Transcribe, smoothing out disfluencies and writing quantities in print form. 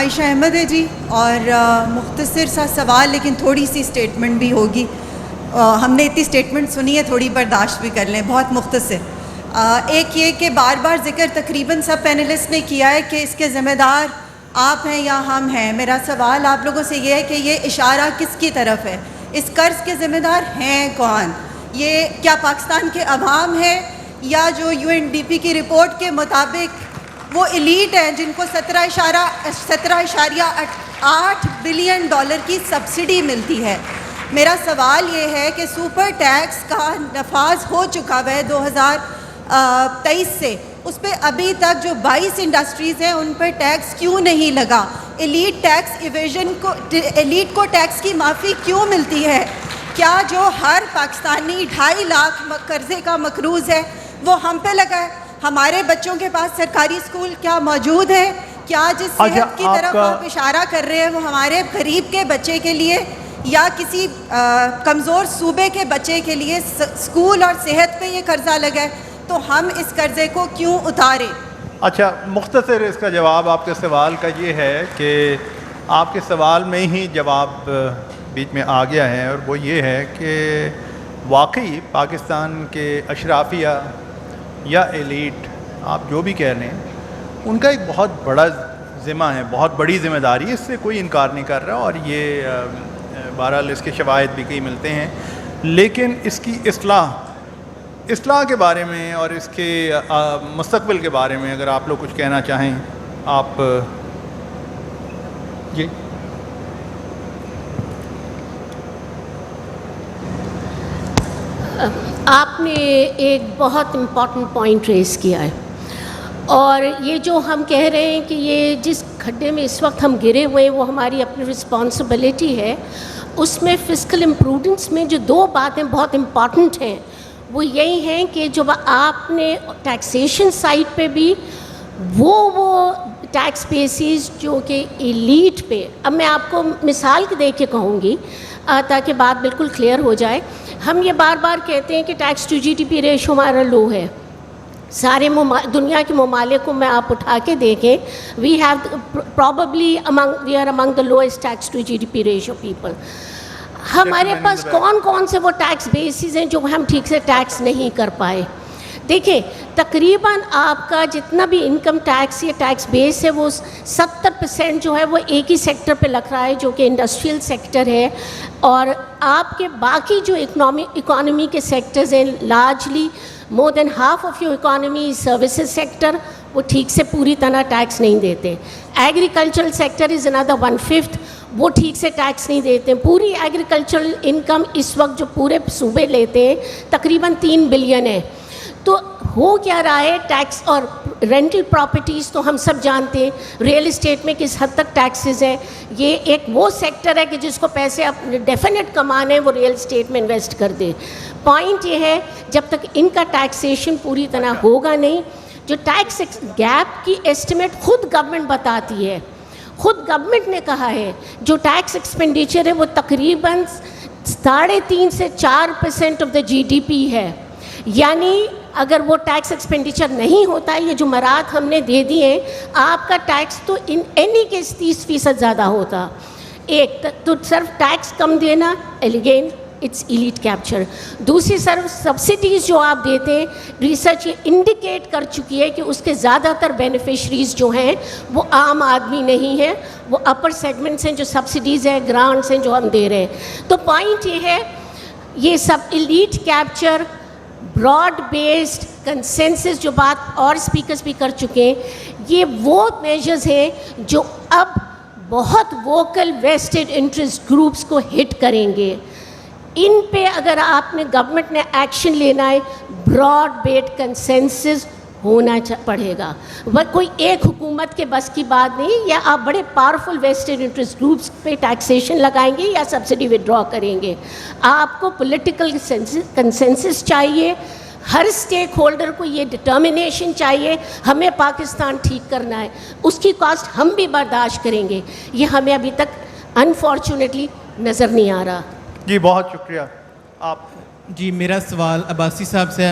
आयशा अहमद है जी, और मुख्तसर सा सवाल लेकिन थोड़ी सी स्टेटमेंट भी होगी। हमने इतनी स्टेटमेंट सुनी है, थोड़ी बर्दाश्त भी कर लें। बहुत मुख्तसर एक ये कि बार बार जिक्र तकरीबन सब पैनलिस्ट ने किया है कि इसके ज़िम्मेदार आप हैं या हम हैं। मेरा सवाल आप लोगों से ये है कि ये इशारा किसकी तरफ है? इस कर्ज़ के ज़िम्मेदार हैं कौन? ये क्या पाकिस्तान के अवाम है या जो UNDP की रिपोर्ट के मुताबिक वो एलीट हैं जिनको 17.8 बिलियन डॉलर की सब्सिडी मिलती है? मेरा सवाल ये है कि सुपर टैक्स का नफाज हो चुका है 2023 से, उस पर अभी तक जो 22 इंडस्ट्रीज़ हैं उन पर टैक्स क्यों नहीं लगा? एलीट टैक्स इवेजन को, एलीट को टैक्स की माफ़ी क्यों मिलती है? क्या जो हर पाकिस्तानी 2.5 लाख कर्ज़े का मकरूज़ है वो हम पे लगा है? हमारे बच्चों के पास सरकारी स्कूल क्या मौजूद है? क्या जिस सेहत की तरफ आप इशारा कर रहे हैं वो हमारे गरीब के बच्चे के लिए या किसी कमज़ोर सूबे के बच्चे के लिए स्कूल और सेहत पे ये कर्जा लगा है, तो हम इस कर्जे को क्यों उतारें? अच्छा, मुख्तसर इसका जवाब आपके सवाल का ये है कि आपके सवाल में ही जवाब बीच में आ गया है, और वो ये है कि वाकई पाकिस्तान के अशराफिया या एलीट, आप जो भी कह रहे हैं, उनका एक बहुत बड़ा ज़िम्मा है, बहुत बड़ी ज़िम्मेदारी है। इससे कोई इनकार नहीं कर रहा, और ये बहरहाल इसके शवाहिद भी कई मिलते हैं। लेकिन इसकी इस्लाह के बारे में और इसके मुस्तक़बिल के बारे में अगर आप लोग कुछ कहना चाहें, आप जी। आपने एक बहुत इम्पॉर्टेंट पॉइंट रेज़ किया है, और ये जो हम कह रहे हैं कि ये जिस खड्डे में इस वक्त हम गिरे हुए हैं वो हमारी अपनी रिस्पॉन्सिबिलिटी है, उसमें फ़िस्कल इम्प्रूडेंस में जो 2 बातें बहुत इम्पॉर्टेंट हैं वो यही हैं कि जब आपने टैक्सेशन साइड पे भी वो टैक्स बेसिस जो कि एलीट पे, अब मैं आपको मिसाल दे के कहूँगी ताकि बात बिल्कुल क्लियर हो जाए। हम ये बार बार कहते हैं कि टैक्स टू GDP रेशो हमारा लो है। सारे दुनिया के ममालिक को मैं आप उठा के देखें, we are among the lowest tax to GDP ratio people. हमारे पास कौन कौन से वो टैक्स बेसिस हैं जो हम ठीक से टैक्स नहीं कर पाए? देखिए, तकरीबन आपका जितना भी इनकम टैक्स या टैक्स बेस है वो 70% जो है वो एक ही सेक्टर पे लग रहा है जो कि इंडस्ट्रियल सेक्टर है, और आपके बाकी जो इकोनॉमी के सेक्टर्स हैं, largely more than half of your economy services sector, वो ठीक से पूरी तरह टैक्स नहीं देते। एग्रीकल्चरल सेक्टर इज़ अनदर 1/5, वो ठीक से टैक्स नहीं देते। पूरी एग्रीकल्चरल इनकम इस वक्त जो पूरे सूबे लेते हैं तकरीबन 3 बिलियन है। तो हो क्या रहा है टैक्स, और रेंटल प्रॉपर्टीज़ तो हम सब जानते हैं, रियल इस्टेट में किस हद तक टैक्सेस हैं। ये एक वो सेक्टर है कि जिसको पैसे अब डेफिनेट कमाने हैं वो रियल इस्टेट में इन्वेस्ट कर दे। पॉइंट ये है, जब तक इनका टैक्सेशन पूरी तरह होगा नहीं, जो टैक्स गैप की एस्टिमेट खुद गवर्नमेंट बताती है, खुद गवर्नमेंट ने कहा है जो टैक्स एक्सपेंडिचर है वो तकरीबन 3.5 से 4% ऑफ द GDP है। यानी अगर वो टैक्स एक्सपेंडिचर नहीं होता है, ये जो मराहत हमने दे दिए, आपका टैक्स तो इन एनी केस 30% ज़्यादा होता। एक तो सिर्फ टैक्स कम देना, अगेन इट्स एलीट कैप्चर। दूसरी सिर्फ सब्सिडीज़ जो आप देते हैं, रिसर्च ये इंडिकेट कर चुकी है कि उसके ज़्यादातर बेनिफिशरीज़ जो हैं वो आम आदमी नहीं है, वो अपर सेगमेंट्स हैं जो सब्सिडीज़ हैं, ग्रांट्स हैं जो हम दे रहे हैं। तो पॉइंट ये है, ये सब elite capture, broad based consensus जो बात और स्पीकर्स भी कर चुके हैं, ये वो मेजर्स हैं जो अब बहुत वोकल वेस्टेड इंटरेस्ट ग्रुप्स को हिट करेंगे। इन पे अगर आपने गवर्नमेंट ने एक्शन लेना है, ब्रॉड बेस्ड कंसेंसस होना पड़ेगा। वह कोई एक हुकूमत के बस की बात नहीं, या आप बड़े पावरफुल वेस्टेड इंटरेस्ट ग्रुप्स पे टैक्सेशन लगाएंगे या सब्सिडी विड्रॉ करेंगे। आपको पॉलिटिकल कंसेंसस चाहिए, हर स्टेक होल्डर को ये डिटर्मिनेशन चाहिए, हमें पाकिस्तान ठीक करना है, उसकी कॉस्ट हम भी बर्दाश्त करेंगे। ये हमें अभी तक अनफॉर्चुनेटली नज़र नहीं आ रहा। जी बहुत शुक्रिया। आप जी, मेरा सवाल अब्बासी साहब से है।